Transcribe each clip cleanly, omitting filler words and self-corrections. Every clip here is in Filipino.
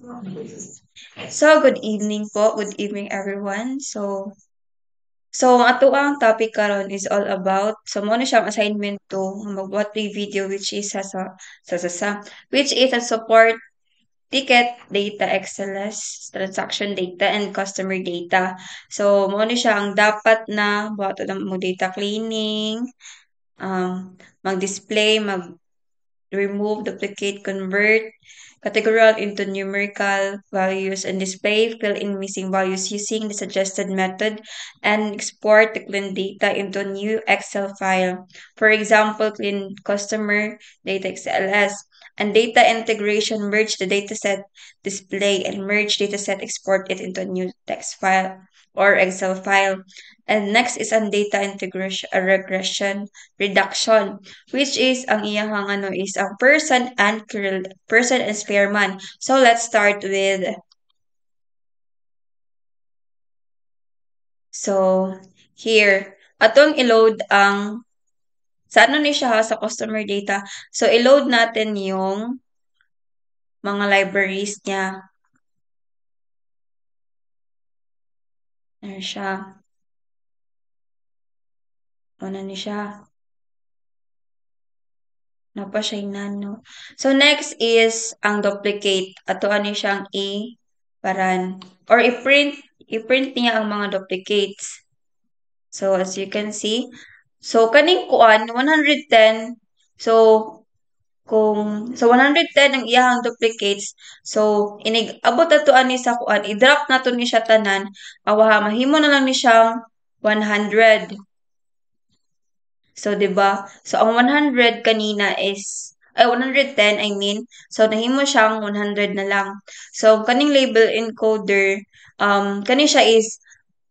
So, good evening po. Good evening, everyone. So ang ato ang topic karon is all about, so mo na siyang assignment to magbuhat may video which is sa which is a support ticket data, XLS, transaction data, and customer data. So mo na siya ang dapat na buhat mo data cleaning, mag-display, remove, duplicate, convert categorical into numerical values, and display, fill in missing values using the suggested method, and export the clean data into a new Excel file. For example, clean customer data XLS. And data integration, merge the dataset display and merge dataset, export it into a new text file or Excel file. And next is ang data integration, regression, reduction, which is ang iyahang ano is ang person and Spearman. So let's start with, so here atong i-load ang sa ano ni siya ha, sa customer data. So i-load natin yung mga libraries niya. Ano siya? Ano ni siya? Napa siya nano. So next is ang duplicate. Ato ani siyang i-paran or i-print niya ang mga duplicates. So as you can see, so kaning kuan 110. So kung so 110 ang iyahang duplicates, so inig abot ato ani sa kuan, i-drop nato ni siya tanan, awaha mahimo na lang ni siyang 100. So 'di ba? So ang 100 kanina is ay 110 I mean. So nahimo siyang 100 na lang. So kaning label encoder, kani siya is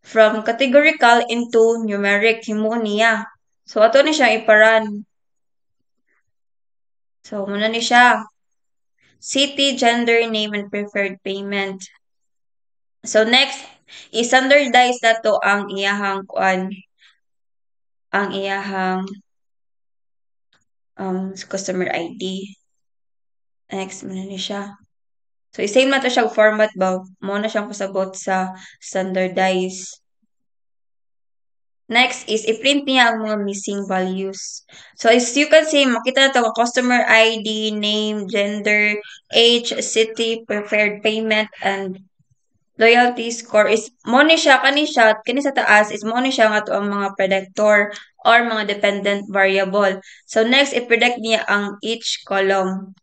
from categorical into numeric, himo niya. So ato ni siya iparan. So muna ni siya. City, gender, name, and preferred payment. So next, i-standardize na to ang iyahang kuan, ang iyahang customer ID. Next, muna ni siya. So, i-same na to siya format ba? Mo na siyang pasabot sa standardize. Next is, i-print niya ang mga missing values. So, as you can see, makita na ito, customer ID, name, gender, age, city, preferred payment, and loyalty score is mo ni siya kani sa taas is mo ni siya nga to ang mga predictor or mga dependent variable. So next i-predict niya ang each column.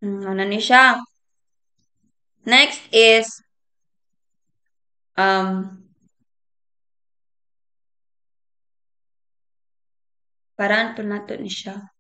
Ano ni siya? Next is um paraan to nato ni siya.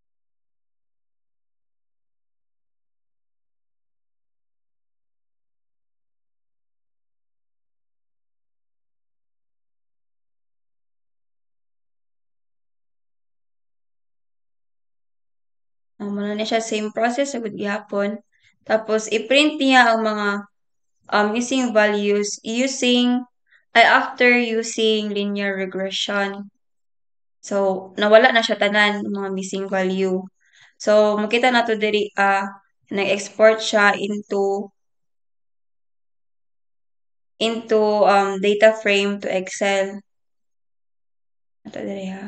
Muna ni siya same process sa gihapon. Tapos i-print niya ang mga missing values after using linear regression. So, nawala na siya tanan mga missing value. So, makita na to diri nag-export siya into data frame to Excel. Ito diri ha.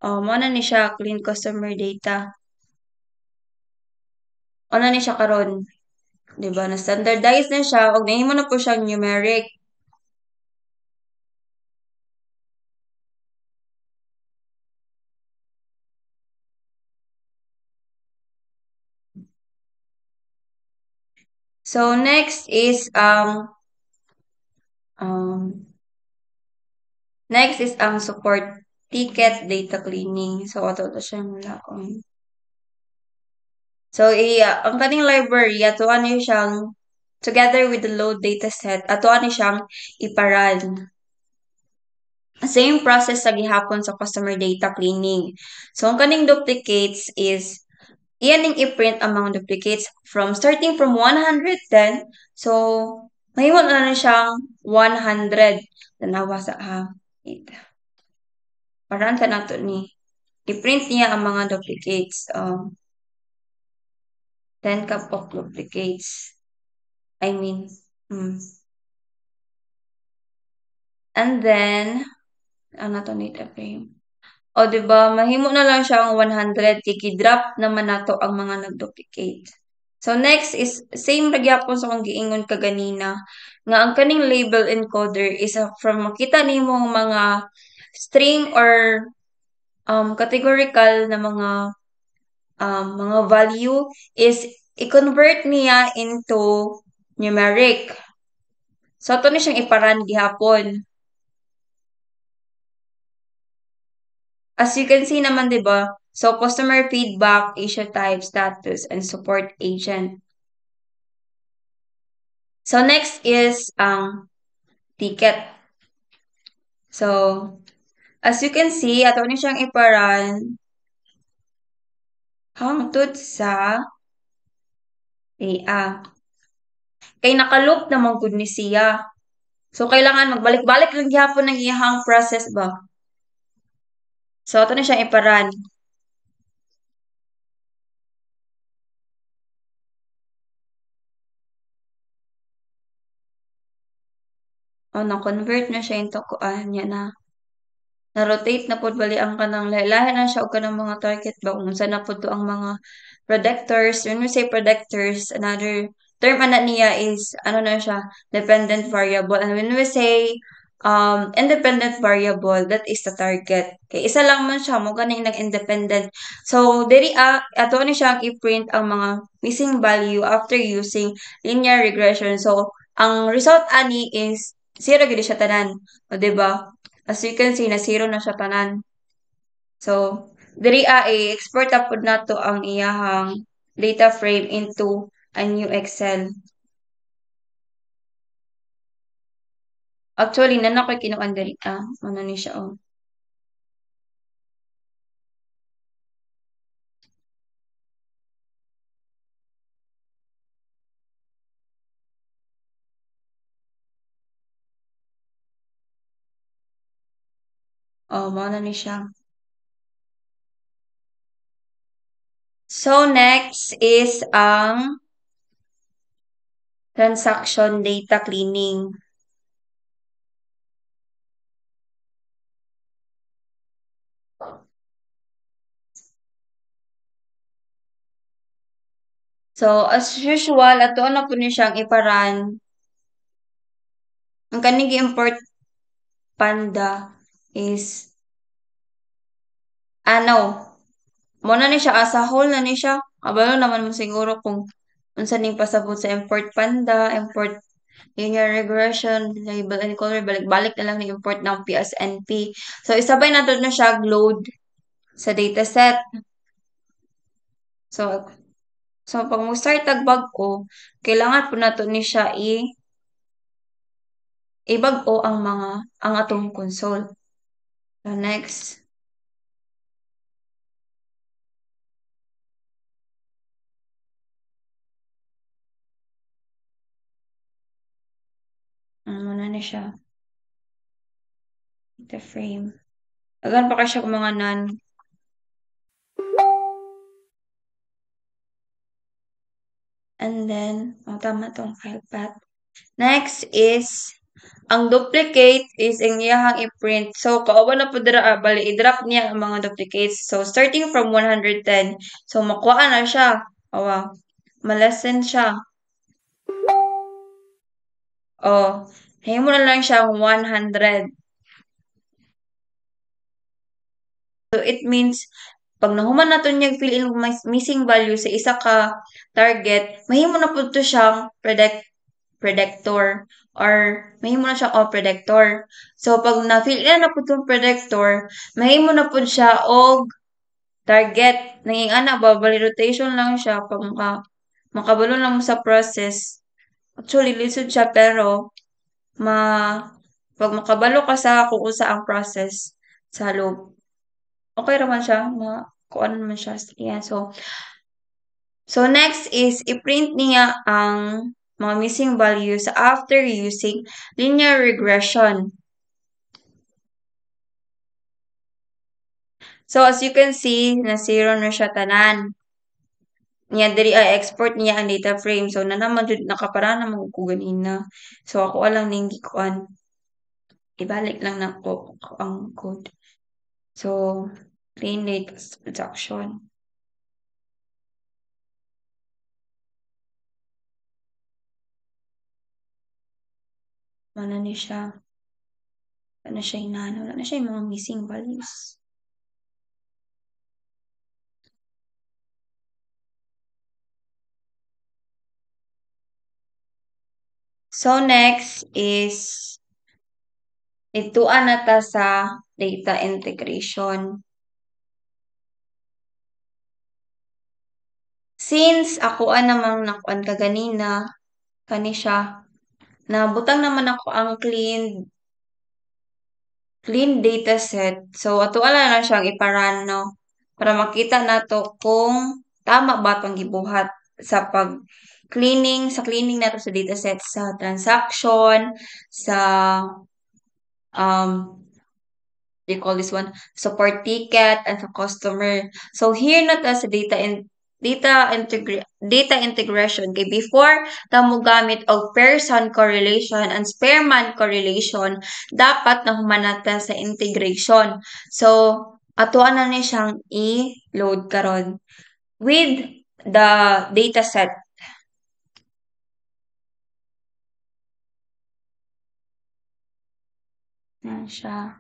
Mo na ni siya clean customer data. Ano ni siya karon? 'Di ba? Na standardize na siya og nahimo na po siyang numeric. So next is um next is ang support ticket data cleaning. So ato to siya mula so ang kaning library ato ano siyang together with the load data set ato ano siyang iparan. Same process sa gihapon sa customer data cleaning. So, ang kaning duplicates is, iyan ning i-print ang mga duplicates starting from 110. So, mahimo na siyang 100. Tanawa sa wait. Paraan ka na to ni. I-print niya ang mga duplicates. 10 cup of duplicates. I mean, mm. And then, ano to need a frame? O, di ba? Mahimo na lang siya ang 100. Kiki-drop naman nato ang mga nag-duplicate. So, next is, same ragyapon sa kong giingon kaganina, nga ang kaning label encoder is from makita nimo mga string or categorical na mga value is i-convert niya into numeric. So, ito ni siyang iparan gihapon. As you can see naman, di ba? So, customer feedback, issue type, status, and support agent. So, next is ticket. So, as you can see, ato ni siyang iparan hangtod sa A. Kay nakaloop naman gud ni siya. So, kailangan magbalik-balik lang gihapon ng iyahang process ba? So, ato na siyang iparan. O, na-convert na siya into kuan niya na-rotate na pod bali ang kanang lahi-lahi na siya og kanang mga target ba kung saan na pod to ang mga predictors. When we say predictors, another term ana niya is ano na siya, dependent variable. And when we say independent variable, that is the target. Kay isa lang man siya mo ganing nag-independent. So diri ato ni siyang i-print ang mga missing value after using linear regression. So ang result ani is zero gid siya tanan. O, di ba? As you can see, na zero na siya tanan. So, diri i-export upod nato ang iyahang data frame into a new Excel. Actually, na ko'y kinuan diri. Ano ni siya, oh. Oh, na ni siya. So, next is ang transaction data cleaning. So, as usual, ato na po ni siyang iparan. Ang kanig import panda is ano, muna ni siya, as a whole na ni siya. Abalo naman mo siguro kung unsa ning pasabot sa import panda, import linear regression, label and color, balik-balik na lang ni import ng PSNP. So, isabay na doon na siya load sa dataset. So, pag mo start tagbag-o, kailangan po na to ni siya ibag-o ang atong console. So, next. Muna na siya. The frame. Agan pa ka siya kung mga and then, tama tong file path. Next is, ang duplicate is ang iyahang i-print. So, kauban na po dira, bali, i-drop niya ang mga duplicates. So, starting from 110. So, makuha na siya. Awa, malesen siya. Oh, mo na lang siyang 100. So, it means, pag nahuman nato niyang fill in missing value sa isa ka target, mahimo na po to siyang predictor or mahimo na siya predictor. So, pag na-fill in na po itong predictor, mahimo na po siya og target. Nanging babali rotation lang siya pag makabalo lang mo sa process. Actually, lisod siya pero ma Pag makabalo ka sa kung unsa ang process sa loob, okay raman siya, kung ano naman siya. Yan. So next is i-print niya ang mga missing values after using linear regression. So as you can see, na zero na siya tanan. Niya diri ay export niya ang data frame. So na naman jud nakapara naman ko ganina. So ako alang ning gikuan. Ibalik lang nako ang code. So clean data production. Wala ni siya. Wala na siya inano. Wala na siya yung mga missing values. So next is ituan na ta sa data integration. Since ako namang nakuan ka ganina, kani siya, nabutang naman ako ang clean data set. So ato ala na siyang iparano para makita nato kung tama ba itong gibuhat sa cleaning nato sa dataset sa transaction, sa they call this one support ticket and sa customer. So here na ta sa data integration kay before ta mo gamit og person correlation and Spearman correlation dapat nahuman nata sa integration. So atuan na ni siyang i-load karon with the data set na siya.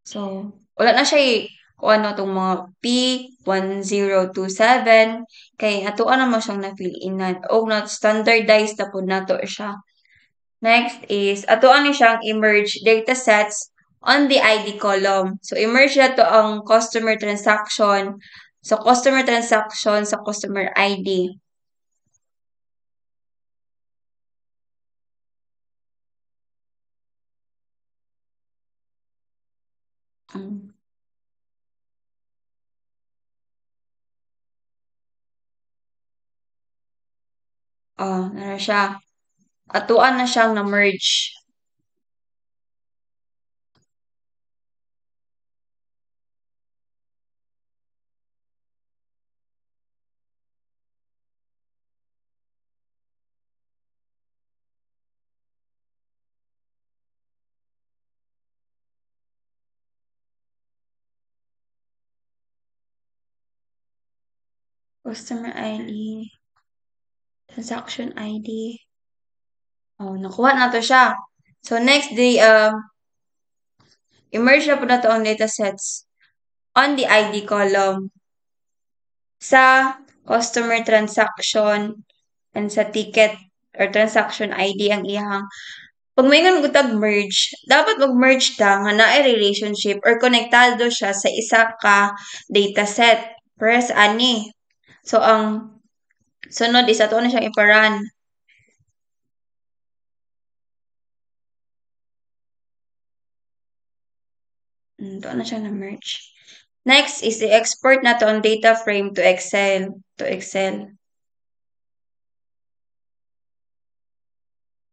So, wala na siya kung ano itong mga P1027 kay atuan naman siyang na-fill-inan o na standardized na po nato siya. Next is atuan ni siyang emerge datasets on the ID column. So, emerge na to ang customer transaction. So, customer transaction sa customer ID. Mm. Ano siya? Atuan na siyang na-merge. Customer ID, transaction ID. Nakuha na to siya. So, next day, emerge na po na to ang datasets on the ID column sa customer transaction and sa ticket or transaction ID ang iyang. Pag may nga merge, dapat mag-merge ta nga naay relationship or konektado siya sa isa ka dataset. Press ani. So, ang sunod is ato na siyang iparan. Ito na siya na-merge. Next is i-export na to ang data frame to Excel.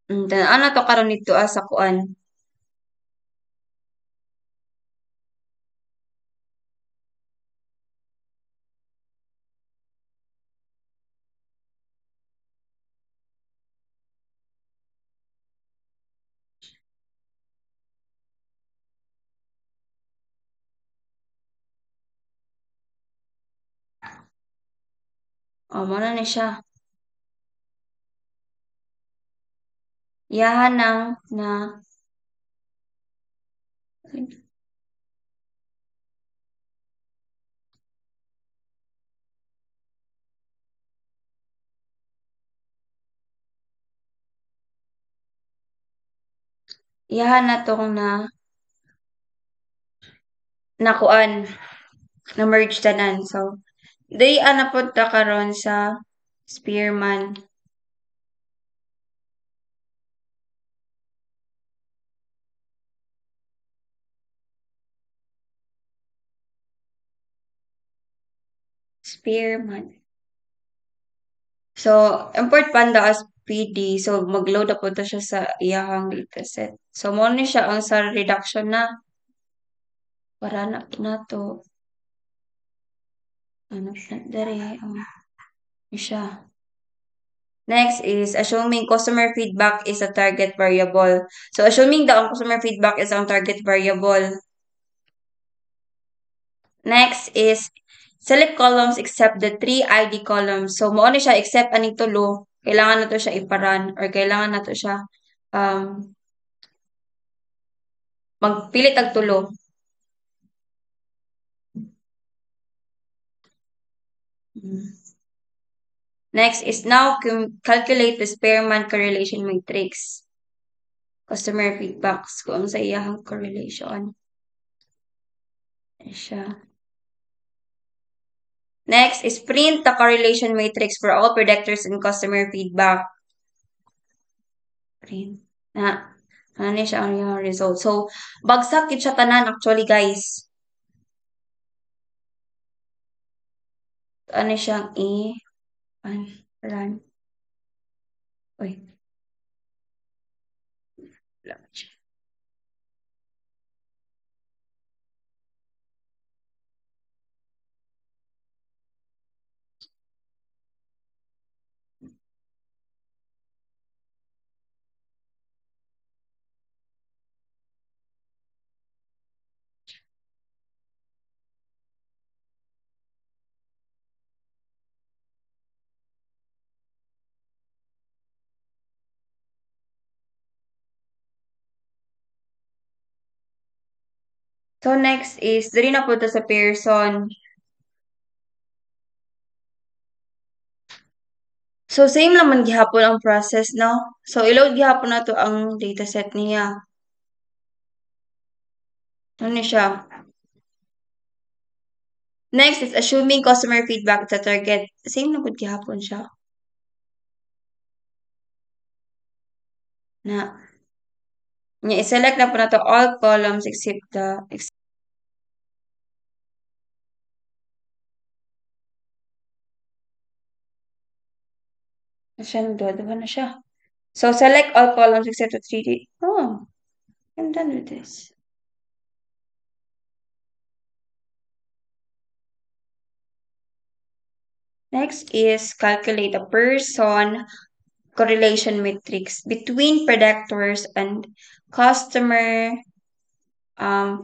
Ano to karon dito sa kuan. Muna ni siya. Yahan na yahan na tong nakuan na merge tanan. So, day ana pod ta karon sa Spearman. Spearman. So, import panda as PD. So, mag-load na po to siya sa iyahang dataset. So, mo ni siya ang sa reduction na. Para na to. Ano siya? Dere. Siya. Next is assuming customer feedback is a target variable. So, assuming daw ang customer feedback is ang target variable. Next is select columns except the 3 ID columns. So, mo ni siya except aning tulo. Kailangan na to siya iparan or kailangan na to siya magpilit ang tulo. Next is now calculate the Spearman correlation matrix. Customer feedbacks kung sa iyahang correlation. Siya. Next is print the correlation matrix for all predictors and customer feedback. Print. Ano siya ang iyang result. So, bagsak yun siya tanan actually guys. Ano siyang run. Uy. So, next is, dali na po ito sa Pearson. So, same naman gihapon ang process, no? So, i-load gihapon na to ang dataset niya. Ano siya? Next is assuming customer feedback sa target. Same na gud gihapon siya. Na. I-select na po na to all columns except the siya nagdodaba na siya. So, select all columns except the 3D. Oh, I'm done with this. Next is calculate a person correlation matrix between predictors and customer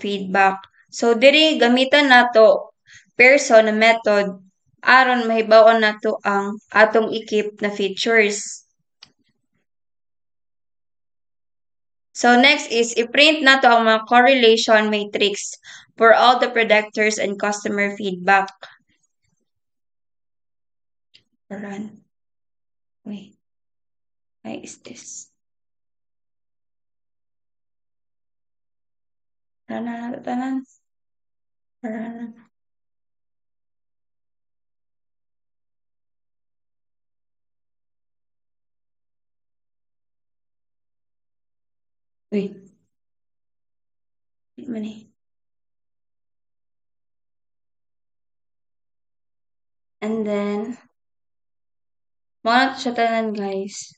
feedback. So, diri gamitan nato person na method aron mahibaw nato ang atong ikip na features. So, next is i-print nato ang mga correlation matrix for all the predictors and customer feedback. Run. Wait. Why is this? Run na tanan. Run. Wait. Wait man eh. And then, mga siya tanan guys.